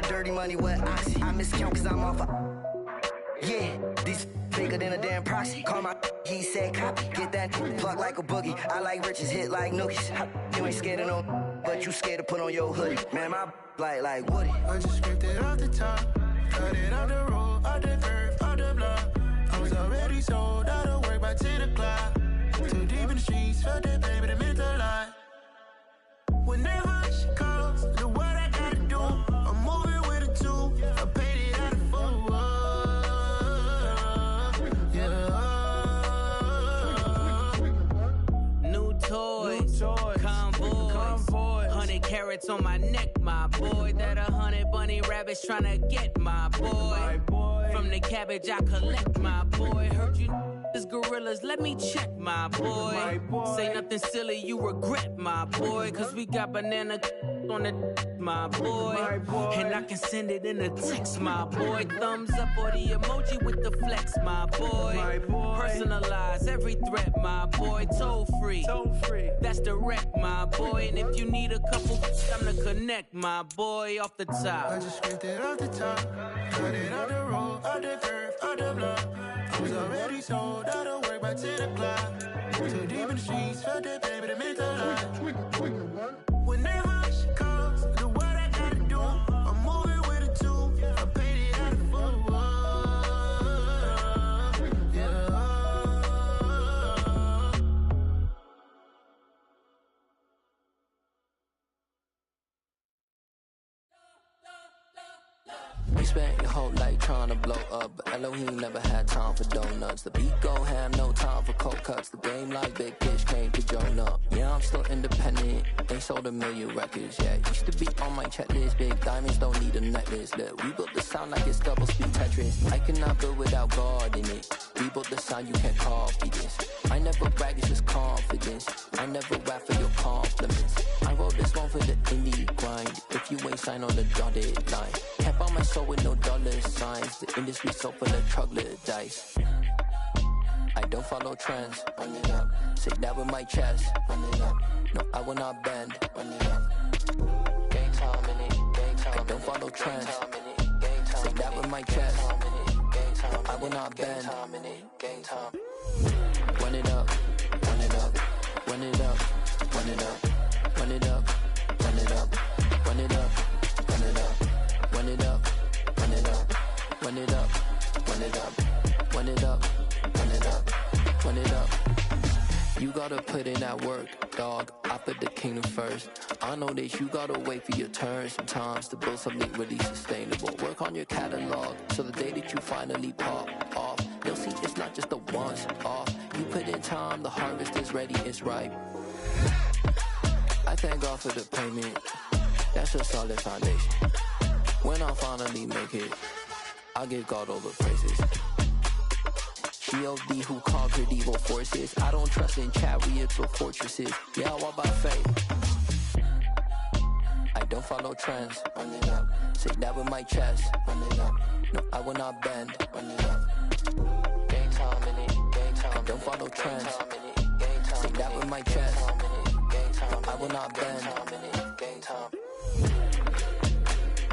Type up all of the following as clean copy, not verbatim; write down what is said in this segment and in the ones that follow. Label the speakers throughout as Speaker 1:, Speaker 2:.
Speaker 1: the dirty money, what I see. I miscount cause I'm off yeah, these bigger than a damn proxy. Call my he said copy. Get that plug like a boogie. I like riches, hit like nookies. You ain't scared of no, but you scared to put on your hoodie. Man, my like Woody.
Speaker 2: I just scraped it off the top. Cut it off the road, off the curve, off the block. I was already sold out of work by 10 o'clock. Too deep in the streets, felt that baby, that meant a lot. Whenever she calls, the what I gotta do, I'm moving with a two. I paid it out of full. Yeah.
Speaker 3: New toys, convoys, 100 carats on my neck, my boy. That 100 bunny rabbits tryna get my boy. From the cabbage I collect, my boy. Heard you is gorillas, let me check, my boy. Say nothing silly, you regret, my boy. Cause we got banana on the my boy. And I can send it in a text, my boy. Thumbs up or the emoji with the flex, my boy. Personalize every threat, my boy. Toll free, that's direct, my boy. And if you need a couple, time to connect, my boy. Off the top,
Speaker 2: I just scraped it off the top. Cut it off the road, off the curve, off the block. I was already sold out of work by 10 o'clock. Too deep in the streets, felt that baby, that meant a lot. Whenever she calls, the what I gotta do, I'm moving with a two. I paid it out of full. Yeah.
Speaker 4: We spent your whole life trying to blow up, but Elohim never had time for donuts. The beat go ham, no time for cold cuts. The game like Big Fish came to join up. Yeah, I'm still independent, ain't sold a million records yet. Used to be on my checklist, big diamonds don't need a necklace. Look, we built the sound like it's double speed Tetris. I cannot build without God in it. We built the sound, you can't copy this. I never brag, it's just confidence. I never rap for your compliments. I wrote this one for the indie grind. If you ain't signed on the dotted line, can't buy my soul with no dollar signs. The industry so full of troglodytes. I don't follow trends. Run it up. Say that with my chest. Run it up. No, I will not bend. Run it up. Gang time in it. Gang time. I don't follow trends. Say that with my chest. No, I will not bend. Gang time. Run it up. Run it up. Run it up. Run it up. Run it up. Run it up. Run it up. Run it up. Run it up. Run it up. Run it up. Run it up. Run it up. Run it up. Run it up. You gotta put in that work, dog. I put the kingdom first. I know that you gotta wait for your turn sometimes to build something really sustainable. Work on your catalog so the day that you finally pop off, they'll see it's not just a once off. You put in time, the harvest is ready, it's ripe. I thank God for the payment. That's a solid foundation. When I finally make it, I give God all the praises. G.O.D. who conquered evil forces. I don't trust in chariots or fortresses. Yeah, I walk by faith. I don't follow trends. Run it up. Say that with my chest. Run it up. No, I will not bend. Run it up. Gang time in it. Gang time. I don't follow trends. Say that with my chest. No, I will not bend. Gang time.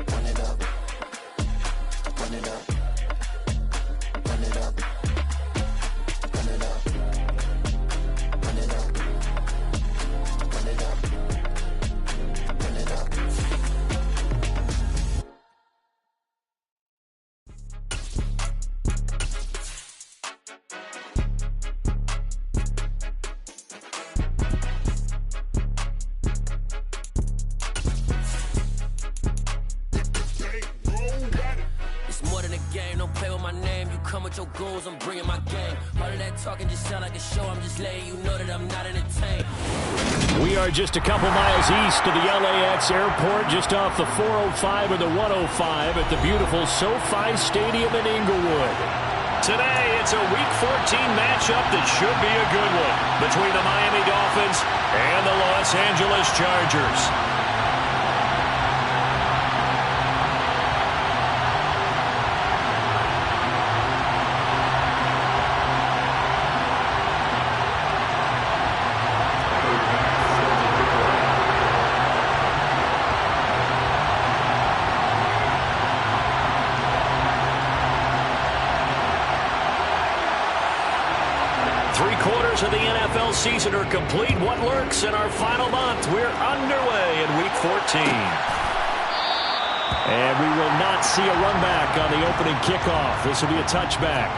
Speaker 4: Run it up. Run it up. Run it up. Run it up. Run it up. Run it up. Run it up.
Speaker 5: With your goons, I'm bringing my game. All of that talking just sound like a show. I'm just letting you know that I'm not entertained.
Speaker 6: We are just a couple miles east of the LAX airport, just off the 405 or the 105 at the beautiful SoFi Stadium in Inglewood. Today, it's a Week 14 matchup that should be a good one between the Miami Dolphins and the Los Angeles Chargers. hours of the NFL season are complete. What lurks in our final month? We're underway in Week 14. And we will not see a run back on the opening kickoff. This will be a touchback.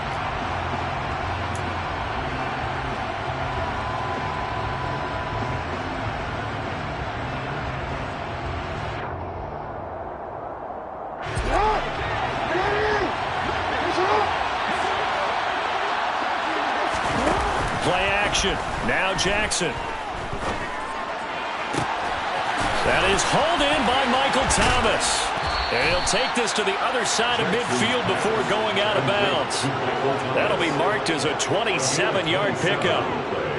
Speaker 6: Play action. Now Jackson. That is hauled in by Michael Thomas. And he'll take this to the other side of midfield before going out of bounds. That'll be marked as a 27-yard pickup.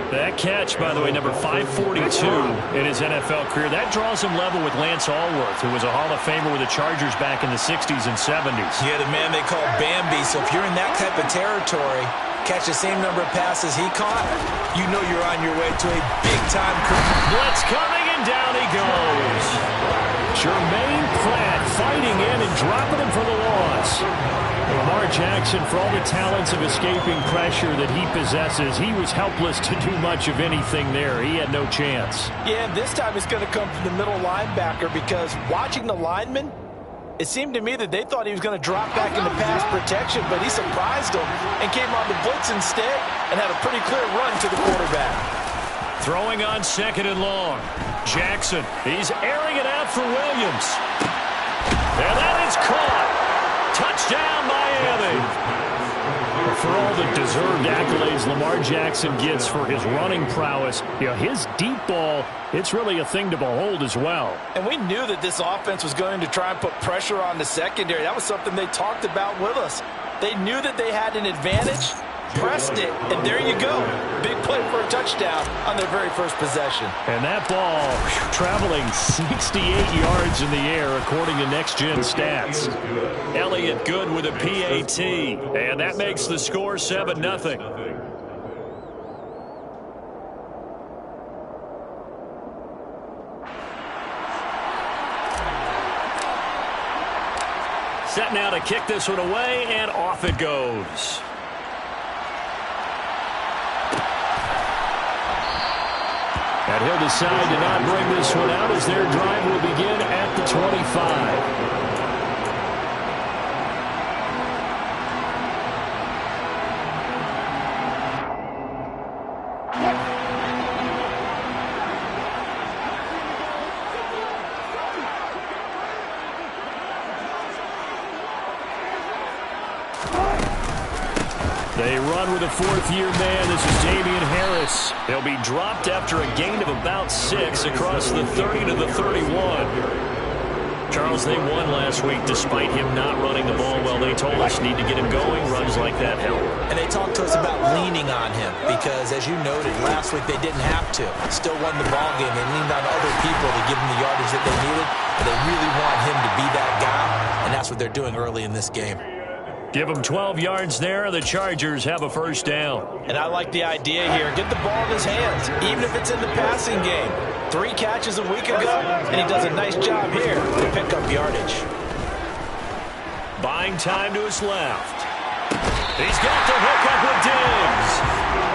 Speaker 6: That catch, by the way, number 542 in his NFL career, that draws him level with Lance Allworth, who was a Hall of Famer with the Chargers back in the 60s and 70s.
Speaker 7: Yeah, the man they call Bambi. So if you're in that type of territory, catch the same number of passes he caught, you know you're on your way to a big-time career.
Speaker 6: Blitz coming, and down he goes. Jermaine Pratt fighting in and dropping him for the loss. Lamar Jackson, for all the talents of escaping pressure that he possesses, he was helpless to do much of anything there. He had no chance.
Speaker 7: Yeah, this time it's going to come from the middle linebacker, because watching the lineman, it seemed to me that they thought he was going to drop back into pass protection, but he surprised them and came on the blitz instead and had a pretty clear run to the quarterback.
Speaker 6: Throwing on 2nd and long. Jackson, he's airing it out for Williams. And that is caught. Touchdown, Miami. For all the deserved accolades Lamar Jackson gets for his running prowess, his deep ball, it's really a thing to behold as well.
Speaker 7: And we knew that this offense was going to try and put pressure on the secondary. That was something they talked about with us. They knew that they had an advantage, pressed it, and there you go. Big play for a touchdown on their very first possession.
Speaker 6: And that ball traveling 68 yards in the air according to next-gen stats. Elliott good with a PAT, and that makes the score 7-0. Set now to kick this one away, and off it goes. And he'll decide to not bring this one out as their drive will begin at the 25. They run with a 4th-year man. This is Damian Harris. He'll be dropped after a gain of about 6 across the 30 to the 31. Charles, they won last week despite him not running the ball well. They told us need to get him going. Runs like that help.
Speaker 7: And they talked to us about leaning on him because, as you noted, last week they didn't have to. Still won the ball game. They leaned on other people to give them the yardage that they needed. But they really want him to be that guy, and that's what they're doing early in this game.
Speaker 6: Give them 12 yards there. The Chargers have a first down.
Speaker 7: And I like the idea here. Get the ball in his hands, even if it's in the passing game. 3 catches a week ago, and he does a nice job here to pick up yardage.
Speaker 6: Buying time to his left. He's got the hook up with Diggs.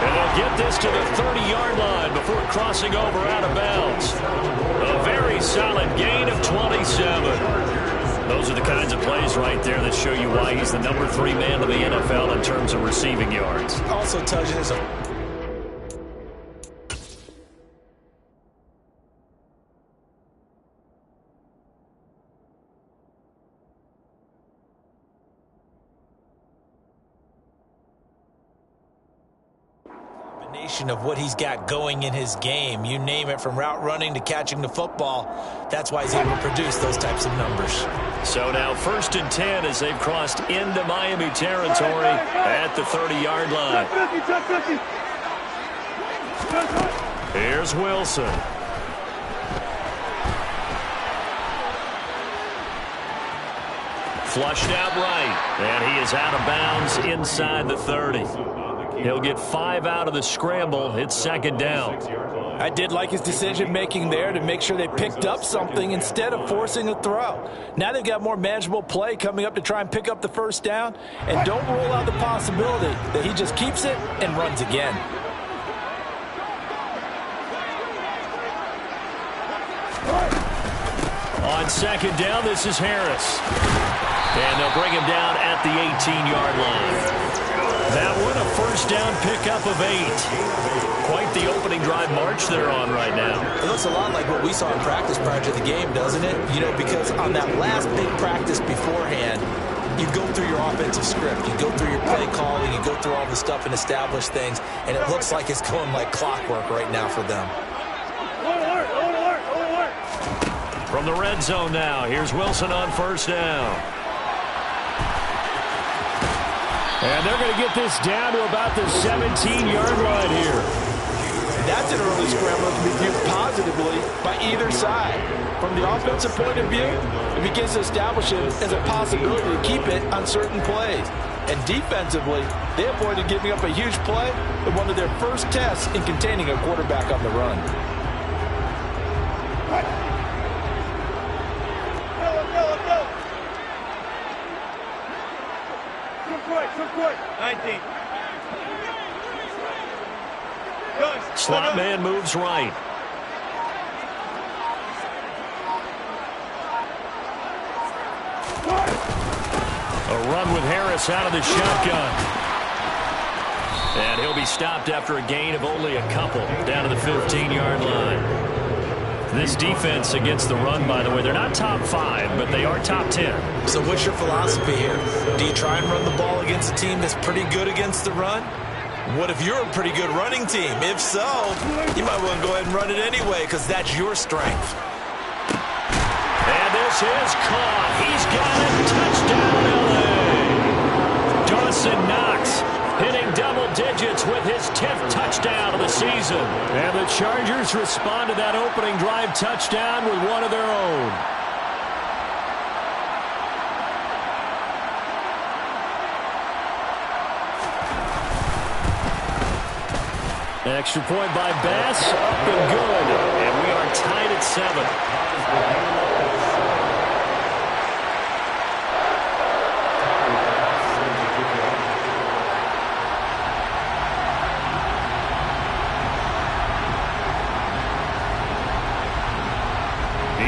Speaker 6: And they'll get this to the 30-yard line before crossing over out of bounds. A very solid gain of 27. Those are the kinds of plays right there that show you why he's the number 3 man of the NFL in terms of receiving yards.
Speaker 7: Also tells you there's a combination of what he's got going in his game. You name it, from route running to catching the football. That's why he's able to produce those types of numbers. So now 1st and 10 as they've crossed into Miami territory at the 30-yard line.
Speaker 6: Here's Wilson. Flushed out right, and he is out of bounds inside the 30. He'll get 5 out of the scramble. It's 2nd down.
Speaker 7: I did like his decision-making there to make sure they picked up something instead of forcing a throw. Now they've got more manageable play coming up to try and pick up the first down, and don't rule out the possibility that he just keeps it and runs again.
Speaker 6: On second down, this is Harris. And they'll bring him down at the 18-yard line. That one, a first down pickup of 8. Quite the opening drive march they're on right now.
Speaker 7: It looks a lot like what we saw in practice prior to the game, doesn't it? You know, because on that last big practice beforehand, you go through your offensive script. You go through your play calling. You go through all the stuff and establish things. And it looks like it's going like clockwork right now for them.
Speaker 6: From the red zone now, here's Wilson on first down. And they're going to get this down to about the 17-yard line here.
Speaker 8: That's an early scramble that can be viewed positively by either side. From the offensive point of view, it begins to establish it as a possibility to keep it on certain plays. And defensively, they avoided giving up a huge play with one of their first tests in containing a quarterback on the run.
Speaker 6: Slot man moves right. A run with Harris out of the shotgun. And he'll be stopped after a gain of only a couple down to the 15-yard line. This defense against the run, by the way, they're not top 5, but they are top 10.
Speaker 7: So what's your philosophy here? Do you try and run the ball against a team that's pretty good against the run? What if you're a pretty good running team? If so, you might want to go ahead and run it anyway because that's your strength.
Speaker 6: And this is caught. He's got it. Touchdown, L.A. Dawson Knox hitting double digits with his 10th touchdown of the season. And the Chargers respond to that opening drive touchdown with one of their own. Extra point by Bass, up and good. And we are tied at 7.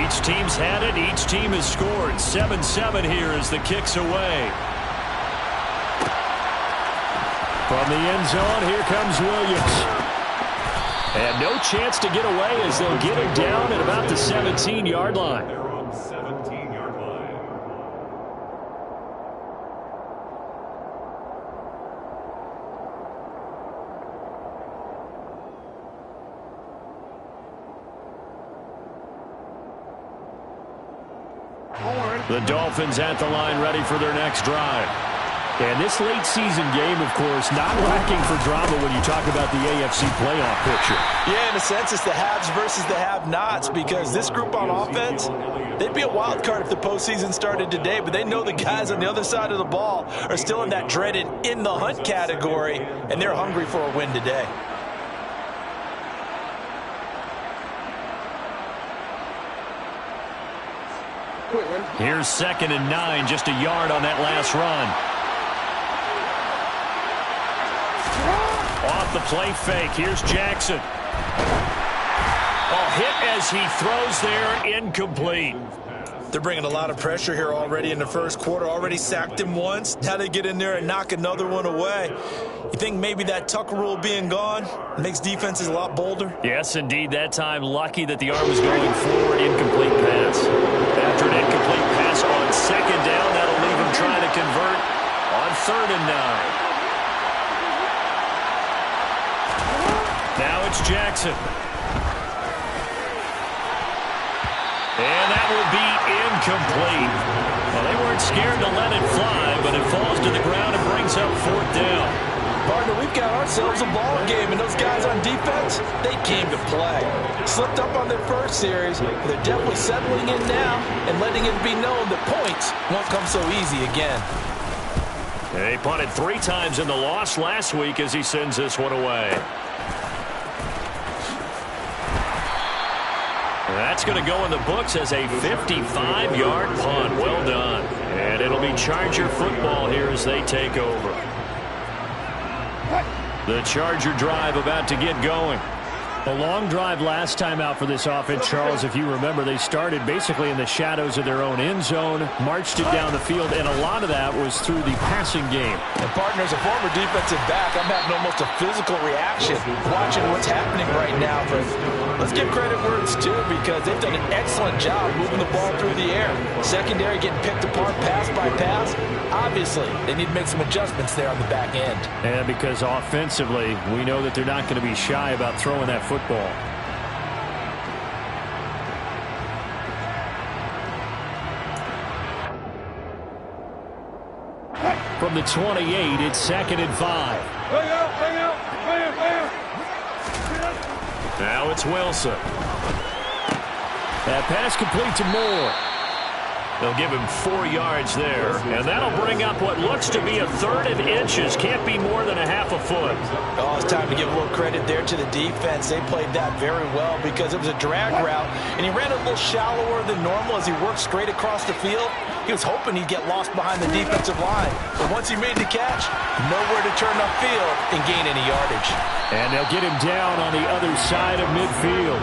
Speaker 6: Each team's had it. Each team has scored. 7-7 here as the kick's away. From the end zone, here comes Williams. And no chance to get away as they'll get him down at about the 17-yard line.
Speaker 9: They're on 17-yard line.
Speaker 6: The Dolphins at the line ready for their next drive. And this late season game, of course, not lacking for drama when you talk about the AFC playoff picture.
Speaker 8: Yeah, in a sense, it's the haves versus the have-nots because this group on offense, they'd be a wild card if the postseason started today, but they know the guys on the other side of the ball are still in that dreaded in-the-hunt category, and they're hungry for a win today.
Speaker 6: Here's 2nd and 9, just a yard on that last run. Off the play fake, here's Jackson. Oh, hit as he throws there, incomplete.
Speaker 7: They're bringing a lot of pressure here already in the first quarter. Already sacked him once. Now they get in there and knock another one away. You think maybe that Tucker rule being gone makes defenses a lot bolder?
Speaker 6: Yes, indeed. That time, lucky that the arm was going forward. Incomplete pass. After an incomplete pass on 2nd down, that'll leave him trying to convert on 3rd and 9. Now it's Jackson. And that will be incomplete. Well, they weren't scared to let it fly, but it falls to the ground and brings up 4th down.
Speaker 8: Partner, we've got ourselves a ball game, and those guys on defense, they came to play. Slipped up on their first series, but they're definitely settling in now and letting it be known that points won't come so easy again.
Speaker 6: They punted 3 times in the loss last week as he sends this one away. That's going to go in the books as a 55-yard punt. Well done. And it'll be Charger football here as they take over. The Charger drive about to get going. A long drive last time out for this offense, Charles. If you remember, they started basically in the shadows of their own end zone, marched it down the field, and a lot of that was through the passing game.
Speaker 8: And partner, as a former defensive back, I'm having almost a physical reaction watching what's happening right now. But let's give credit where it's due, because they've done an excellent job moving the ball through the air. Secondary getting picked apart pass by pass. Obviously, they need to make some adjustments there on the back end.
Speaker 6: And because offensively, we know that they're not going to be shy about throwing that football. From the 28, it's 2nd and 5. Now it's Wilson. That pass complete to Moore. They'll give him 4 yards there, and that'll bring up what looks to be a 3rd and inches. Can't be more than a half a foot.
Speaker 8: Oh, it's time to give a little credit there to the defense. They played that very well because it was a drag route, and he ran a little shallower than normal as he worked straight across the field. He was hoping he'd get lost behind the defensive line, but once he made the catch, nowhere to turn upfield and gain any yardage.
Speaker 6: And they'll get him down on the other side of midfield.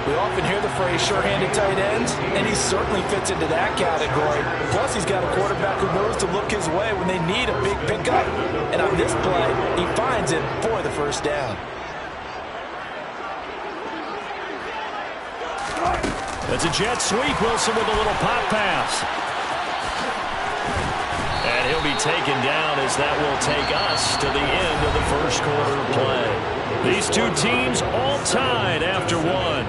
Speaker 8: We often hear the phrase sure-handed tight ends, and he certainly fits into that category. Plus, he's got a quarterback who knows to look his way when they need a big pickup. And on this play, he finds it for the first down.
Speaker 6: That's a jet sweep. Wilson with a little pop pass. And he'll be taken down as that will take us to the end of the first quarter of play. These two teams all tied after one.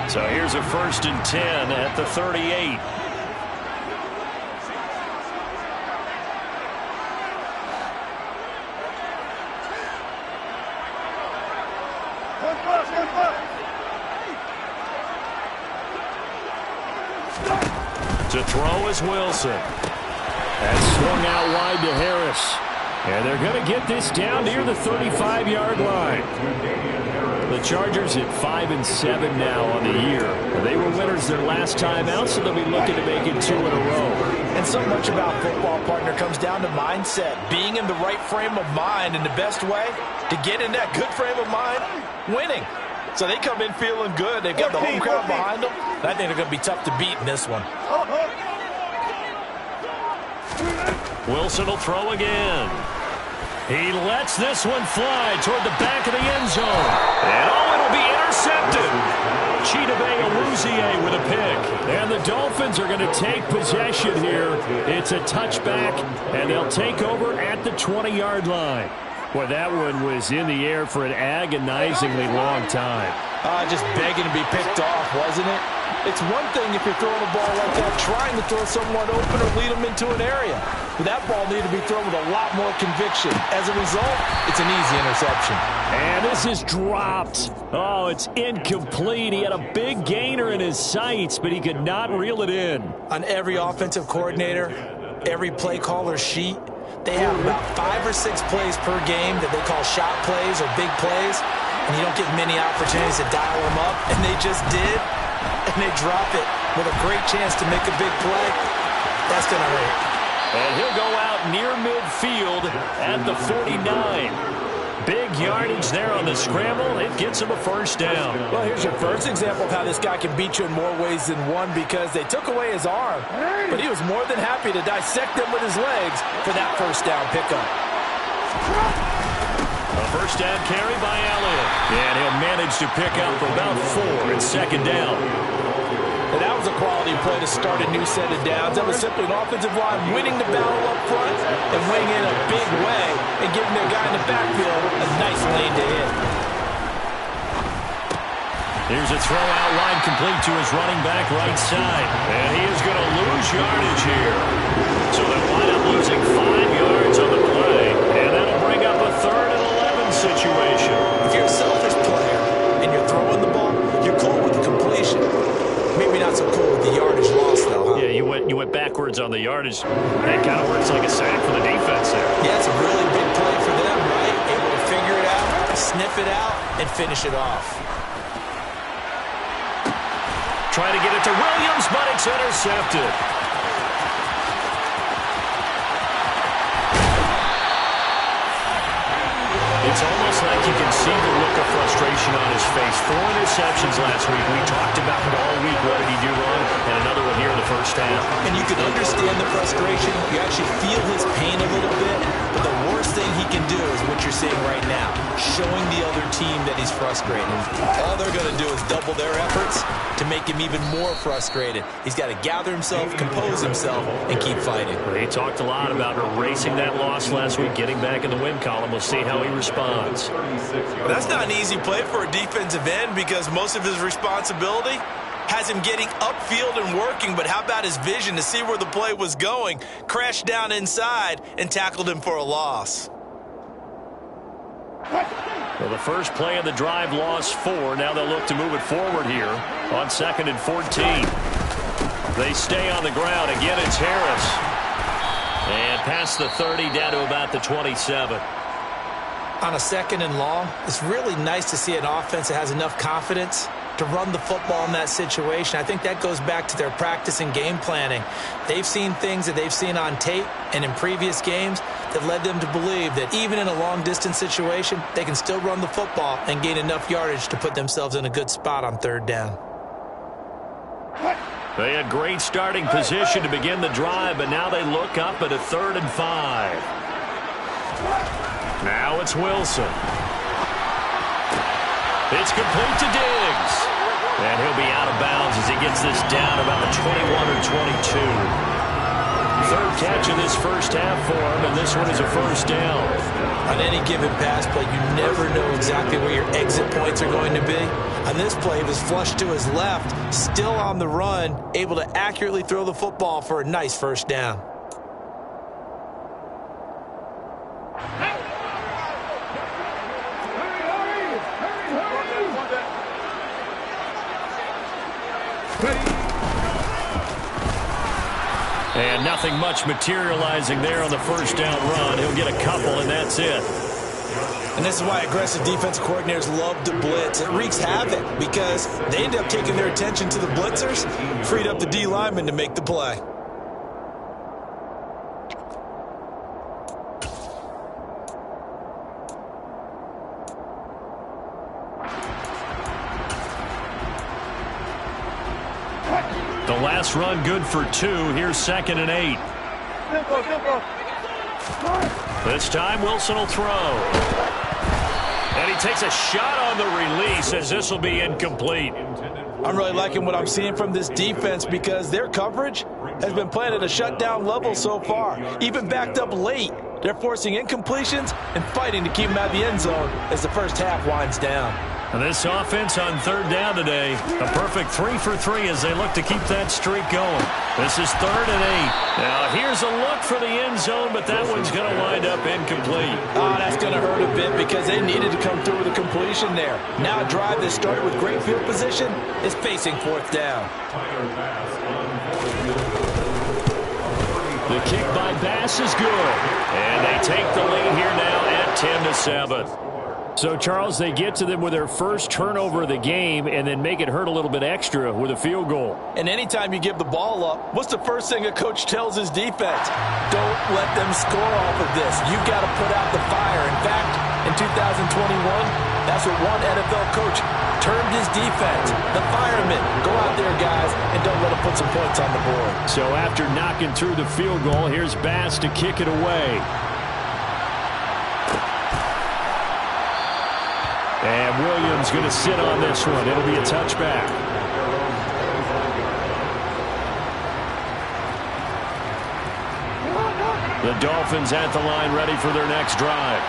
Speaker 6: So here's a 1st and 10 at the 38. To throw is Wilson. And swung out wide to Harris. And they're going to get this down near the 35-yard line. The Chargers at 5-7 now on the year. They were winners their last time out, so they'll be looking to make it 2 in a row.
Speaker 8: And so much about football, partner, comes down to mindset. Being in the right frame of mind, and the best way to get in that good frame of mind, winning. So they come in feeling good. They've got the home crowd behind them. I think they're going to be tough to beat in this one.
Speaker 6: Wilson will throw again. He lets this one fly toward the back of the end zone. And it'll be intercepted. Chidobe Awuzie with a pick. And the Dolphins are going to take possession here. It's a touchback, and they'll take over at the 20-yard line. Boy, that one was in the air for an agonizingly long time.
Speaker 8: Just begging to be picked off, wasn't it? It's one thing if you're throwing a ball like that, trying to throw someone open or lead them into an area. But that ball needed to be thrown with a lot more conviction. As a result, it's an easy interception.
Speaker 6: And this is dropped. Oh, it's incomplete. He had a big gainer in his sights, but he could not reel it in.
Speaker 8: On every offensive coordinator, every play caller's sheet, they have about 5 or 6 plays per game that they call shot plays or big plays. And you don't get many opportunities to dial them up. And they just did. And they drop it with a great chance to make a big play. That's going to hurt.
Speaker 6: And he'll go out near midfield at the 49. Big yardage there on the scramble. It gets him a first down.
Speaker 8: Well, here's your first example of how this guy can beat you in more ways than one, because they took away his arm, but he was more than happy to dissect them with his legs for that first down pickup.
Speaker 6: A first down carry by Elliott. And he'll manage to pick up about 4 and 2nd down.
Speaker 8: And that was a quality play to start a new set of downs. That was simply an offensive line winning the battle up front and winning in a big way and giving their guy in the backfield a nice lane to hit.
Speaker 6: Here's a throw out line complete to his running back right side. And he is going to lose yardage here. So they'll wind up losing 5 yards on the play. And that'll bring up a 3rd and 11 situation.
Speaker 8: If you're a selfish player and you're throwing the ball, you're cool with the completion. Maybe not so cool with the yardage loss, though, huh?
Speaker 6: Yeah, you went backwards on the yardage. That kind of works like a sack for the defense there.
Speaker 8: Yeah, it's a really big play for them, right? Able to figure it out, sniff it out, and finish it off.
Speaker 6: trying to get it to Williams, but it's intercepted. It's almost like you can see the look of frustration on his face. 4 interceptions last week. We talked about it all week. What did he do wrong? And another one here in the first half.
Speaker 8: And you can understand the frustration. You actually feel his pain a little bit. But the worst thing he can do is what you're seeing right now, showing the other team that he's frustrated. All they're going to do is double their efforts to make him even more frustrated. He's got to gather himself, compose himself, and keep fighting.
Speaker 6: He talked a lot about erasing that loss last week, getting back in the win column. We'll see how he responds.
Speaker 7: Well, that's not an easy play for a defensive end because most of his responsibility has him getting upfield and working, but how about his vision to see where the play was going, crashed down inside, and tackled him for a loss.
Speaker 6: Well, the first play of the drive lost 4. Now they'll look to move it forward here on 2nd and 14. They stay on the ground. Again, it's Harris. And past the 30, down to about the 27.
Speaker 8: On a 2nd and long, it's really nice to see an offense that has enough confidence to run the football in that situation. I think that goes back to their practice and game planning. They've seen things that they've seen on tape and in previous games that led them to believe that even in a long-distance situation, they can still run the football and gain enough yardage to put themselves in a good spot on 3rd down.
Speaker 6: They had great starting position to begin the drive, but now they look up at a 3rd and 5. Now it's Wilson. It's complete to Diggs. And he'll be out of bounds as he gets this down about the 21 or 22. 3rd catch of this first half for him, and this one is a first down.
Speaker 8: On any given pass play, you never know exactly where your exit points are going to be. On this play, he was flushed to his left, still on the run, able to accurately throw the football for a nice first down.
Speaker 6: And nothing much materializing there on the first down run. He'll get a couple, and that's it.
Speaker 8: And this is why aggressive defensive coordinators love to blitz. It wreaks havoc because they end up taking their attention to the blitzers, freed up the D lineman to make the play.
Speaker 6: The last run good for 2. Here's 2nd and 8. This time Wilson will throw. And he takes a shot on the release as this will be incomplete.
Speaker 8: I'm really liking what I'm seeing from this defense because their coverage has been playing at a shutdown level so far. Even backed up late, they're forcing incompletions and fighting to keep them out of the end zone as the first half winds down.
Speaker 6: And this offense on 3rd down today, a perfect 3 for 3 as they look to keep that streak going. This is 3rd and 8. Now here's a look for the end zone, but that one's going to wind up incomplete.
Speaker 8: Oh, that's going to hurt a bit because they needed to come through with a completion there. Now a drive that started with great field position is facing 4th down.
Speaker 6: The kick by Bass is good. And they take the lead here now at 10-7. So, Charles, they get to them with their first turnover of the game and then make it hurt a little bit extra with a field goal.
Speaker 8: And anytime you give the ball up, what's the first thing a coach tells his defense? Don't let them score off of this. You've got to put out the fire. In fact, in 2021, that's what one NFL coach termed his defense. The firemen. Go out there, guys, and don't let them put some points on the board.
Speaker 6: So after knocking through the field goal, here's Bass to kick it away. And Williams going to sit on this one. It'll be a touchback. The Dolphins at the line ready for their next drive.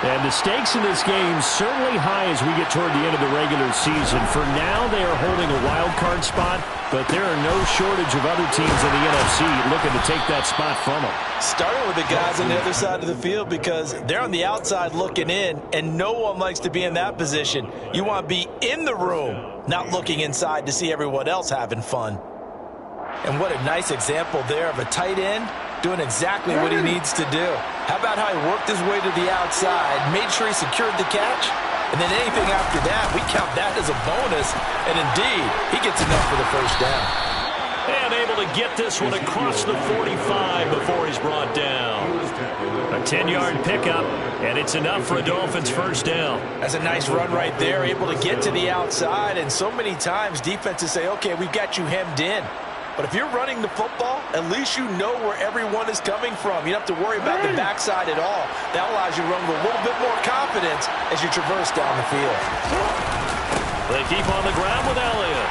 Speaker 6: And the stakes in this game certainly high as we get toward the end of the regular season. For now, they are holding a wild card spot, but there are no shortage of other teams in the NFC looking to take that spot from them.
Speaker 8: Starting with the guys on the other side of the field because they're on the outside looking in, and no one likes to be in that position. You want to be in the room, not looking inside to see everyone else having fun. And what a nice example there of a tight end doing exactly what he needs to do. How about how he worked his way to the outside, made sure he secured the catch, And then anything after that, we count that as a bonus. And indeed, he gets enough for the first down.
Speaker 6: And able to get this one across the 45 before he's brought down. A 10-yard pickup, and it's enough for a Dolphins first down.
Speaker 8: That's a nice run right there, able to get to the outside. And so many times defenses say, okay, we've got you hemmed in. But if you're running the football, at least you know where everyone is coming from. You don't have to worry about the backside at all. That allows you to run with a little bit more confidence as you traverse down the field.
Speaker 6: They keep on the ground with Elliott.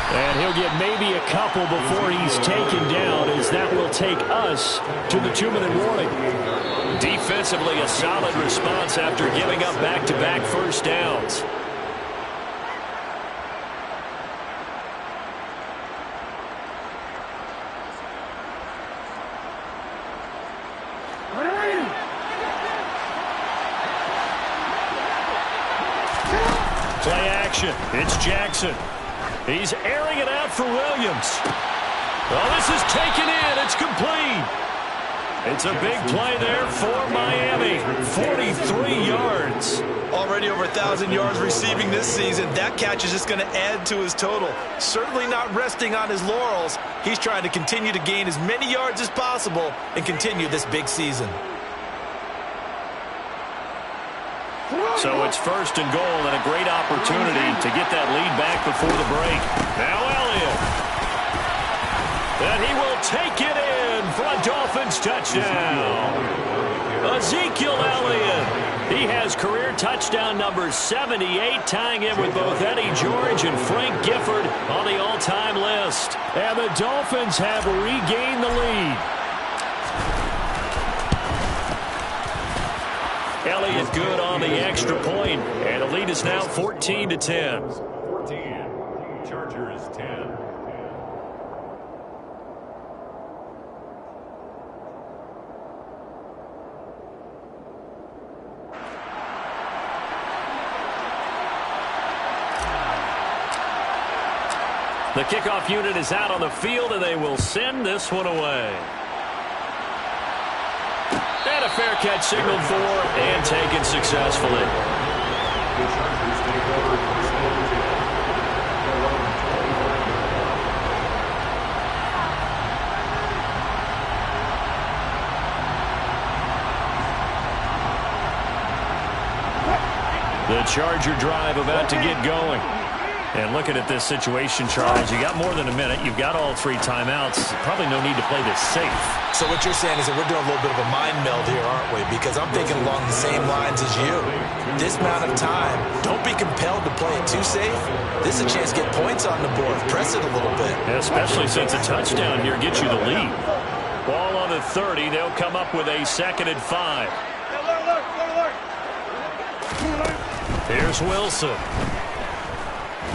Speaker 6: And he'll get maybe a couple before he's taken down, as that will take us to the 2-minute warning. Defensively, a solid response after giving up back-to-back first downs. Play action. It's Jackson. He's airing it out for Williams. Oh, this is taken in. It's complete. It's a big play there for Miami. 43 yards.
Speaker 8: Already over 1,000 yards receiving this season. That catch is just going to add to his total. Certainly not resting on his laurels. He's trying to continue to gain as many yards as possible and continue this big season.
Speaker 6: So it's first and goal, and a great opportunity to get that lead back before the break. Now Elliott. And he will take it in for a Dolphins touchdown. Ezekiel Elliott. He has career touchdown number 78, tying it with both Eddie George and Frank Gifford on the all-time list. And the Dolphins have regained the lead. Elliott good on the extra point, and the lead is now 14-10.
Speaker 9: 14, Chargers 10.
Speaker 6: The kickoff unit is out on the field, and they will send this one away. And a fair catch signaled for and taken successfully.
Speaker 9: The Chargers take over first and 10.
Speaker 6: The Charger drive about to get going. And looking at this situation, Charles, you got more than a minute. You've got all 3 timeouts. Probably no need to play this safe.
Speaker 8: So what you're saying is that we're doing a little bit of a mind meld here, aren't we? Because I'm thinking along the same lines as you. This amount of time, don't be compelled to play it too safe. This is a chance to get points on the board. Press it a little bit.
Speaker 6: Yeah, especially since a touchdown here gets you the lead. Ball on the 30. They'll come up with a 2nd and 5. Here's Wilson.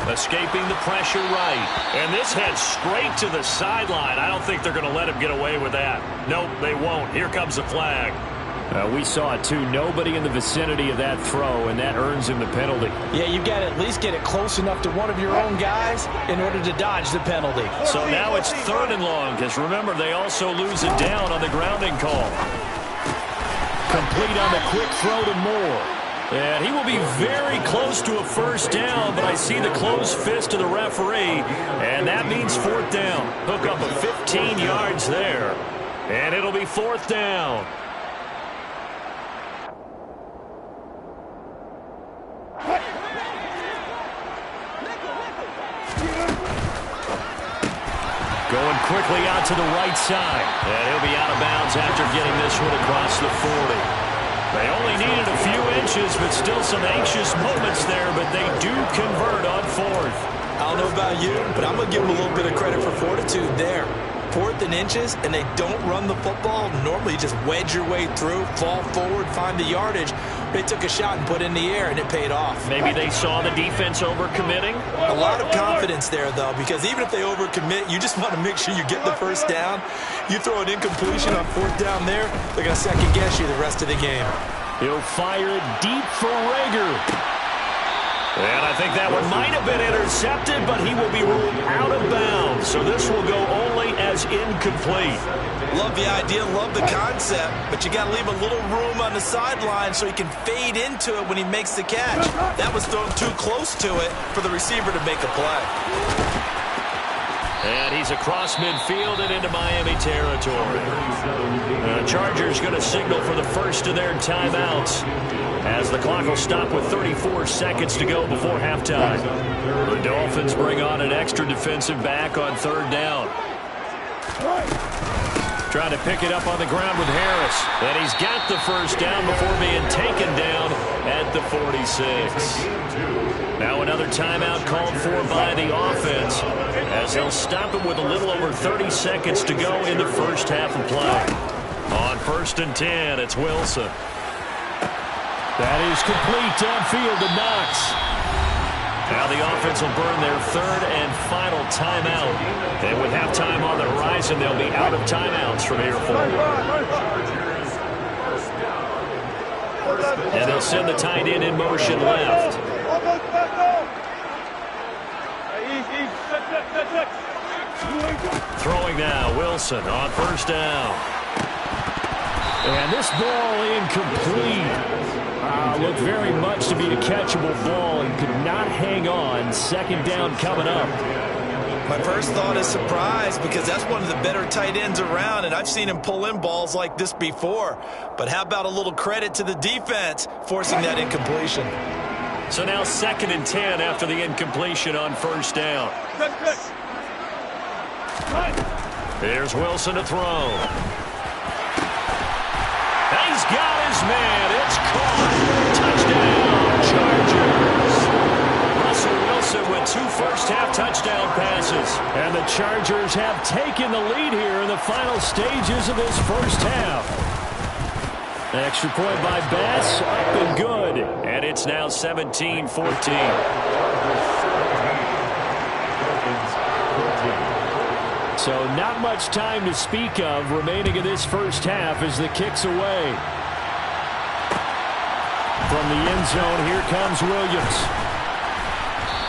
Speaker 6: Escaping the pressure right. And this heads straight to the sideline. I don't think they're going to let him get away with that. Nope, they won't. Here comes the flag. We saw it, too. Nobody in the vicinity of that throw, and that earns him the penalty.
Speaker 8: Yeah, you've got to at least get it close enough to one of your own guys in order to dodge the penalty.
Speaker 6: So now it's 3rd and long, because remember, they also lose it down on the grounding call. Complete on the quick throw to Moore. And he will be very close to a first down, but I see the closed fist of the referee, and that means 4th down. Hook up of 15 yards there, and it'll be 4th down. Going quickly out to the right side, and he'll be out of bounds after getting this one across the 40. They only needed a few inches, but still some anxious moments there, but they do convert on 4th.
Speaker 8: I don't know about you, but I'm going to give them a little bit of credit for fortitude there. 4th and inches, and they don't run the football. Normally, you just wedge your way through, fall forward, find the yardage. They took a shot and put it in the air, and it paid off.
Speaker 6: Maybe they saw the defense overcommitting.
Speaker 8: A lot of confidence there, though, because even if they overcommit, you just want to make sure you get the first down. You throw an incompletion on 4th down there, they're going to second-guess you the rest of the game.
Speaker 6: He'll fire it deep for Rager. And I think that one might have been intercepted, but he will be ruled out of bounds. So this will go only as incomplete.
Speaker 8: Love the idea, love the concept, but you got to leave a little room on the sideline so he can fade into it when he makes the catch. That was thrown too close to it for the receiver to make a play.
Speaker 6: And he's across midfield and into Miami territory. The Chargers going to signal for the first of their timeouts as the clock will stop with 34 seconds to go before halftime. The Dolphins bring on an extra defensive back on third down. Trying to pick it up on the ground with Harris. And he's got the first down before being taken down at the 46. Now another timeout called for by the offense as they'll stop him with a little over 30 seconds to go in the first half of play. On 1st and 10, it's Wilson. That is complete downfield to Knox. Now the offense will burn their third and final timeout. And with halftime on the horizon, they'll be out of timeouts from here forward. And they'll send the tight end in motion left. Throwing now, Wilson on first down. And this ball incomplete. Looked very much to be a catchable ball and could not hang on. Second down coming up.
Speaker 8: My first thought is surprise because that's one of the better tight ends around, and I've seen him pull in balls like this before. But how about a little credit to the defense forcing that incompletion?
Speaker 6: So now 2nd and 10 after the incompletion on first down. Here's Wilson to throw. He's got his man. It's caught. Touchdown, Chargers. Russell Wilson with 2 first-half touchdown passes. And the Chargers have taken the lead here in the final stages of this first half. Extra point by Bass, up and good. And it's now 17-14. So not much time to speak of remaining in this first half as the kick's away. From the end zone, here comes Williams.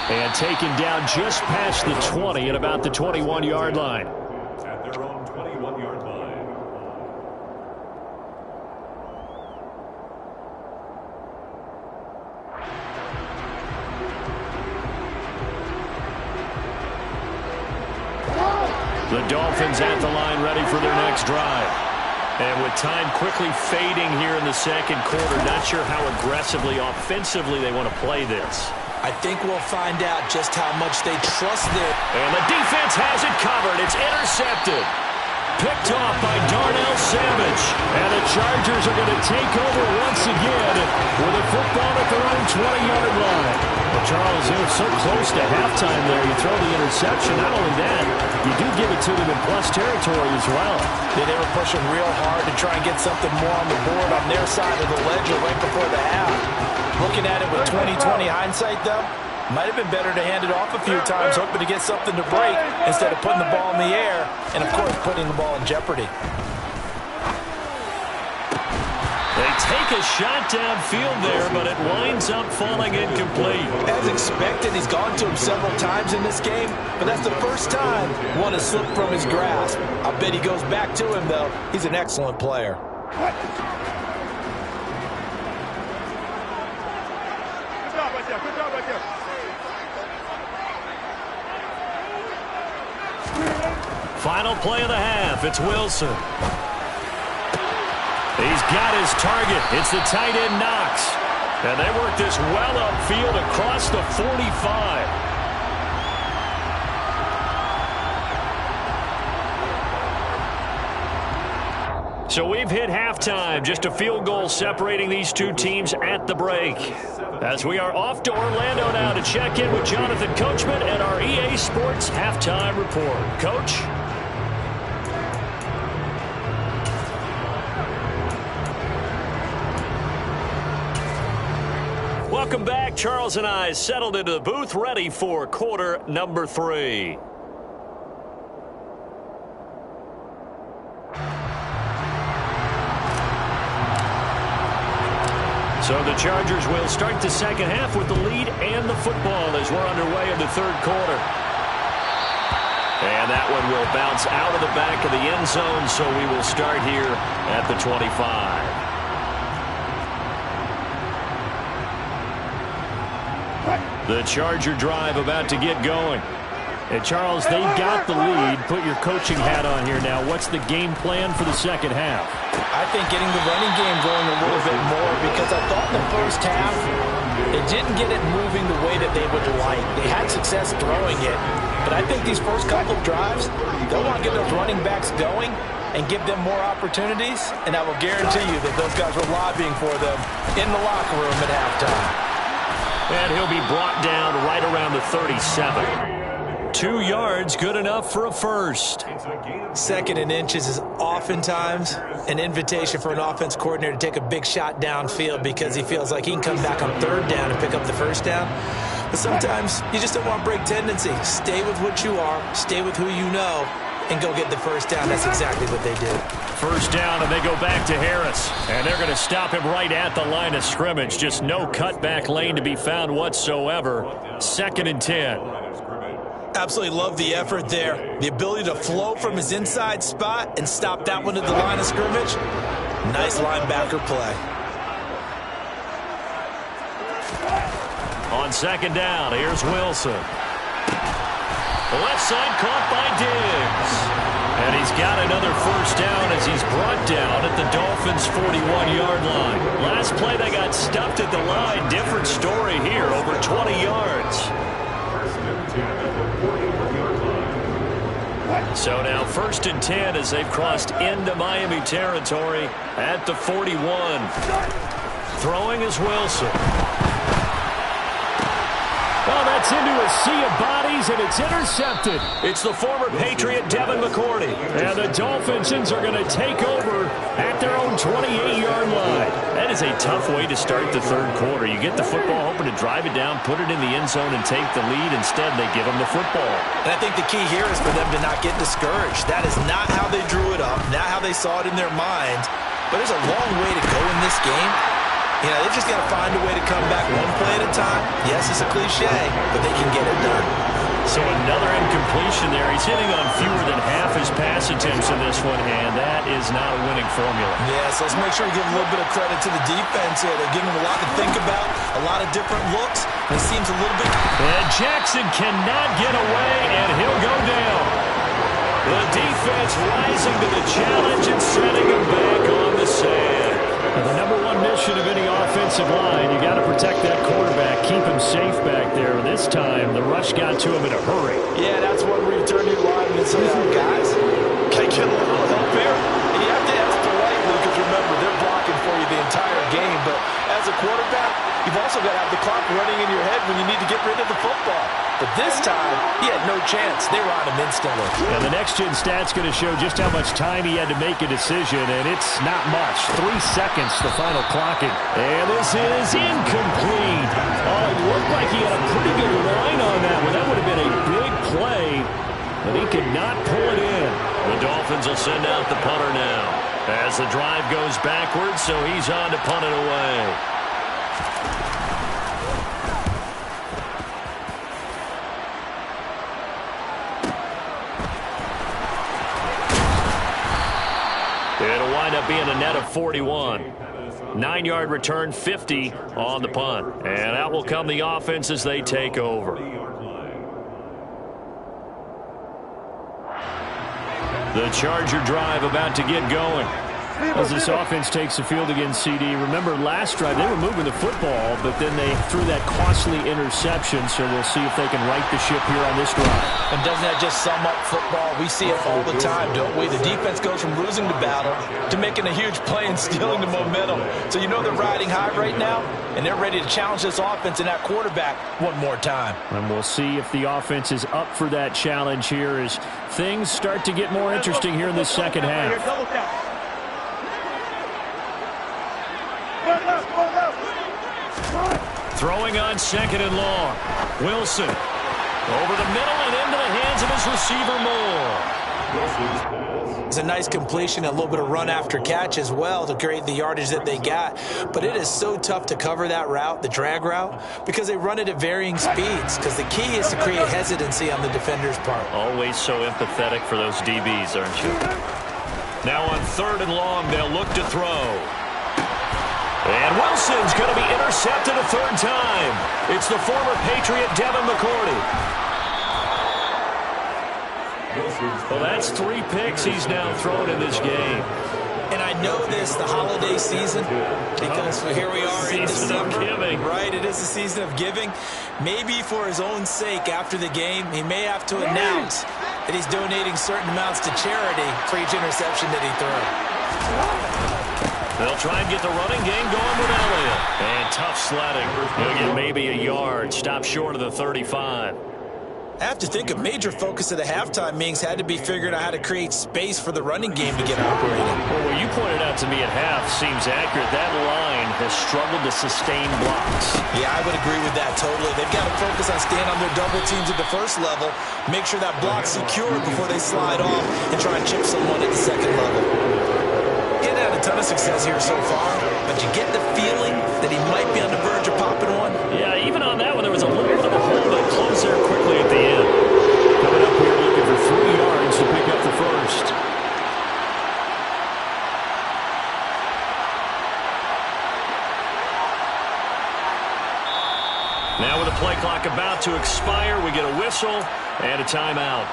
Speaker 6: And taken down just past the 20 at about the 21-yard line.
Speaker 9: At their own 21-yard line.
Speaker 6: The Dolphins at the line ready for their next drive. And with time quickly fading here in the second quarter, not sure how aggressively, offensively they want to play this.
Speaker 8: I think we'll find out just how much they trust their...
Speaker 6: And the defense has it covered. It's intercepted. Picked off by Darnell Savage. And the Chargers are going to take over once again with a football at their own 20-yard line. Well, Charles, they're so close to halftime there. You throw the interception. Not only that, you do give it to them in plus territory as well.
Speaker 8: Yeah, they were pushing real hard to try and get something more on the board on their side of the ledger right before the half. Looking at it with 20/20 hindsight, though, might have been better to hand it off a few times, hoping to get something to break instead of putting the ball in the air and, of course, putting the ball in jeopardy.
Speaker 6: They take a shot downfield there, but it winds up falling incomplete.
Speaker 8: As expected, he's gone to him several times in this game, but that's the first time one has slipped from his grasp. I bet he goes back to him, though. He's an excellent player.
Speaker 6: Final play of the half. It's Wilson. He's got his target. It's the tight end Knox. And they work this well upfield across the 45. So we've hit halftime. Just a field goal separating these two teams at the break. As we are off to Orlando now to check in with Jonathan Coachman and our EA Sports Halftime Report. Coach? Welcome back. Charles and I settled into the booth, ready for quarter number 3. So the Chargers will start the second half with the lead and the football as we're underway in the third quarter. And And that one will bounce out of the back of the end zone, so we will start here at the 25. The Charger drive about to get going. And Charles, they've got the lead. Put your coaching hat on here now. What's the game plan for the second half?
Speaker 8: I think getting the running game going a little bit more, because I thought in the first half they didn't get it moving the way that they would like. They had success throwing it, but I think these first couple of drives, they'll want to get those running backs going and give them more opportunities, and I will guarantee you that those guys were lobbying for them in the locker room at halftime.
Speaker 6: And he'll be brought down right around the 37. 2 yards, good enough for a first.
Speaker 7: Second and inches is oftentimes an invitation for an offense coordinator to take a big shot downfield because he feels like he can come back on third down and pick up the first down. But sometimes you just don't want break tendency. Stay with what you are, stay with who you know, and go get the first down. That's exactly what they did.
Speaker 6: First down, and they go back to Harris. And they're going to stop him right at the line of scrimmage. Just no cutback lane to be found whatsoever. 2nd and 10.
Speaker 7: Absolutely love the effort there. The ability to flow from his inside spot and stop that one at the line of scrimmage. Nice linebacker play.
Speaker 6: On 2nd down, here's Wilson. Left side caught by Diggs. And he's got another first down as he's brought down at the Dolphins' 41-yard line. Last play, they got stuffed at the line. Different story here, over 20 yards. So now 1st and 10 as they've crossed into Miami territory at the 41. Throwing is Wilson. Well, that's into a sea of bodies, and it's intercepted. It's the former Patriot Devin McCourty. And the Dolphins are going to take over at their own 28-yard line. That is a tough way to start the third quarter. You get the football, hoping to drive it down, put it in the end zone, and take the lead. Instead, they give them the football.
Speaker 7: And I think the key here is for them to not get discouraged. That is not how they drew it up, not how they saw it in their minds. But there's a long way to go in this game. You know, they've just got to find a way to come back one play at a time. Yes, it's a cliche, but they can get it done.
Speaker 6: So another incompletion there. He's hitting on fewer than half his pass attempts in this one, and that is not a winning formula.
Speaker 7: Yeah, so let's make sure we give a little bit of credit to the defense here. They're giving him a lot to think about, a lot of different looks. It seems a little bit...
Speaker 6: And Jackson cannot get away, and he'll go down. The defense rising to the challenge and setting him back on the sand. The number one mission of any offensive line, you got to protect that quarterback, keep him safe back there. This time, the rush got to him in a hurry.
Speaker 8: Yeah, that's one where you turn your line and say, guys, can I get a little help here? And you have to ask politely because, remember, they're blocking for you the entire game. But as a quarterback, you've also got to have the clock running in your head when you need to get rid of the football. But this time, he had no chance. They were on him instantly.
Speaker 6: And the next-gen stat's going to show just how much time he had to make a decision, and it's not much. 3 seconds, the final clocking. And this is incomplete. Oh, it looked like he had a pretty good line on that one. That would have been a big play, but he could not pull it in. The Dolphins will send out the punter now as the drive goes backwards, so he's on to punt it away. It'll wind up being a net of 41. 9-yard return, 50 on the punt. And out will come the offense as they take over. The Charger drive about to get going. As this offense takes the field against CD, remember last drive they were moving the football, but then they threw that costly interception, so we'll see if they can right the ship here on this drive.
Speaker 7: And doesn't that just sum up football? We see it all the time, don't we? The defense goes from losing the battle to making a huge play and stealing the momentum. So you know they're riding high right now, and they're ready to challenge this offense and that quarterback one more time.
Speaker 6: And we'll see if the offense is up for that challenge here as things start to get more interesting here in the second half. Throwing on 2nd and long. Wilson over the middle and into the hands of his receiver Moore.
Speaker 7: It's a nice completion, a little bit of run after catch as well to create the yardage that they got. But it is so tough to cover that route, the drag route, because they run it at varying speeds. Because the key is to create hesitancy on the defender's part.
Speaker 6: Always so empathetic for those DBs, aren't you? Now on 3rd and long, they'll look to throw. And Wilson's going to be intercepted a 3rd time. It's the former Patriot Devin McCourty. Well, that's 3 picks he's now thrown in this game.
Speaker 7: And I know this, the holiday season, because here we are in December.
Speaker 6: Giving.
Speaker 7: Right, it is the season of giving. Maybe for his own sake after the game, he may have to announce that he's donating certain amounts to charity for each interception that he throws.
Speaker 6: They'll try and get the running game going with Elliott. And tough sledding. He'll get maybe a yard. Stop short of the 35.
Speaker 7: I have to think a major focus of the halftime meetings had to be figuring out how to create space for the running game to get operating.
Speaker 6: Well, what you pointed out to me at half seems accurate. That line has struggled to sustain blocks.
Speaker 7: Yeah, I would agree with that totally. They've got to focus on staying on their double teams at the first level, make sure that block's secured before they slide off and try and chip someone at the second level. Getting had a ton of success here so far, but you get the feeling that he might be on the verge of popping one.
Speaker 6: Yeah, even on that one, there was a little bit of a hole that closed there quickly at the end. Coming up here looking for 3 yards to pick up the first. Now with the play clock about to expire, we get a whistle and a timeout.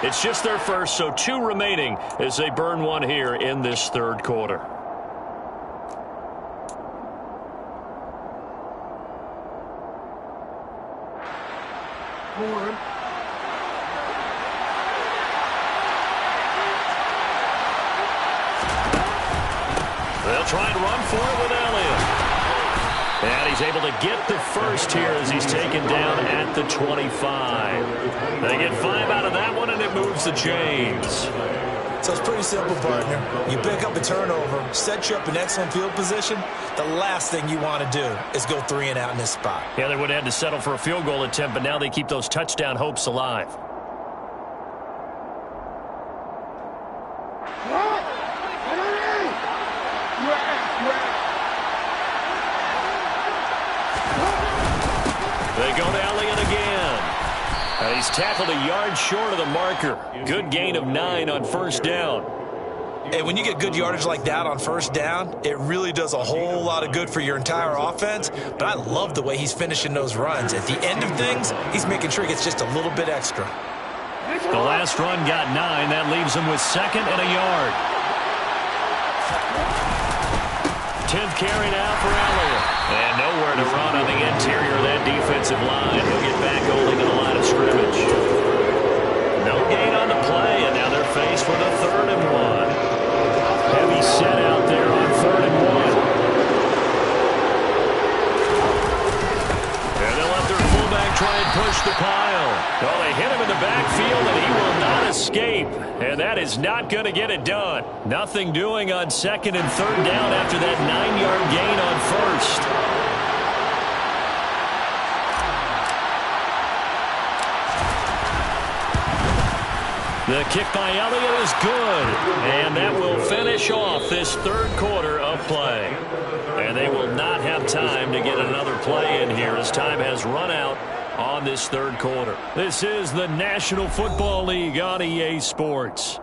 Speaker 6: It's just their first, so 2 remaining as they burn one here in this 3rd quarter. They'll try and run for it with Elliott. And he's able to get the first here as he's taken down at the 25. They get 5 out of that one, and it moves the chains.
Speaker 7: So it's pretty simple, partner. You pick up a turnover, set you up in excellent field position. The last thing you want to do is go 3 and out in this spot.
Speaker 6: Yeah, they would have had to settle for a field goal attempt, but now they keep those touchdown hopes alive. They go to Elliott again. He's tackled a yard short of the marker. Good gain of 9 on 1st down.
Speaker 7: And when you get good yardage like that on 1st down, it really does a whole lot of good for your entire offense. But I love the way he's finishing those runs. At the end of things, he's making sure he gets just a little bit extra.
Speaker 6: The last run got 9. That leaves him with 2nd and a yard. 10th carry now for Elliott. And nowhere to run on the interior of that defensive line. He'll get back holding in the line of scrimmage. No gain on the play, and now they're faced with a 3rd and 1. Heavy set out there on 3rd and 1. And they'll let their fullback try and push the pile. Well, they hit him in the backfield, and he will not escape. And that is not going to get it done. Nothing doing on 2nd and 3rd down after that 9-yard gain on 1st. The kick by Elliott is good, and that will finish off this 3rd quarter of play. And they will not have time to get another play in here as time has run out on this 3rd quarter. This is the National Football League on EA Sports.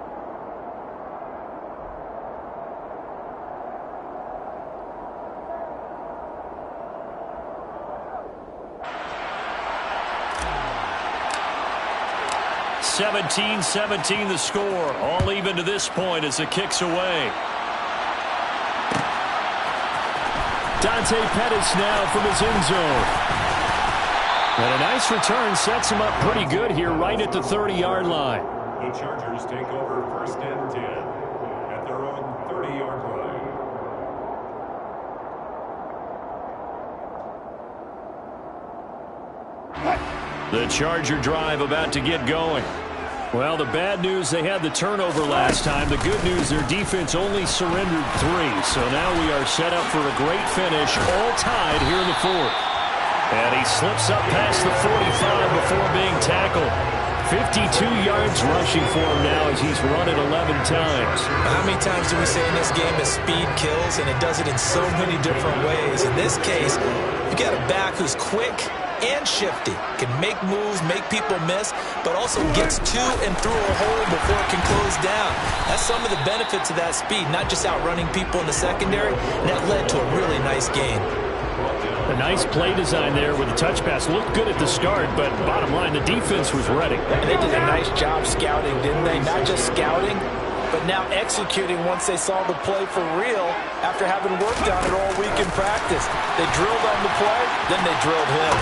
Speaker 6: (17-17) the score. All even to this point as the kick's away. Dante Pettis now from his end zone. And a nice return sets him up pretty good here right at the 30-yard line.
Speaker 9: The Chargers take over 1st and 10 at their own 30-yard line.
Speaker 6: The Charger drive about to get going. Well, the bad news, they had the turnover last time. The good news, their defense only surrendered 3. So now we are set up for a great finish, all tied here in the 4th. And he slips up past the 45 before being tackled. 52 yards rushing for him now as he's run it 11 times.
Speaker 7: How many times do we say in this game that speed kills, and it does it in so many different ways? In this case, you got a back who's quick and shifty, can make moves, make people miss, but also gets to and through a hole before it can close down. That's some of the benefits of that speed, not just outrunning people in the secondary, and that led to a really nice game.
Speaker 6: A nice play design there with the touch pass. Looked good at the start, but bottom line, the defense was ready.
Speaker 8: And they did a nice job scouting, didn't they? Not just scouting, but now executing once they saw the play for real after having worked on it all week in practice. They drilled on the play, then they drilled him.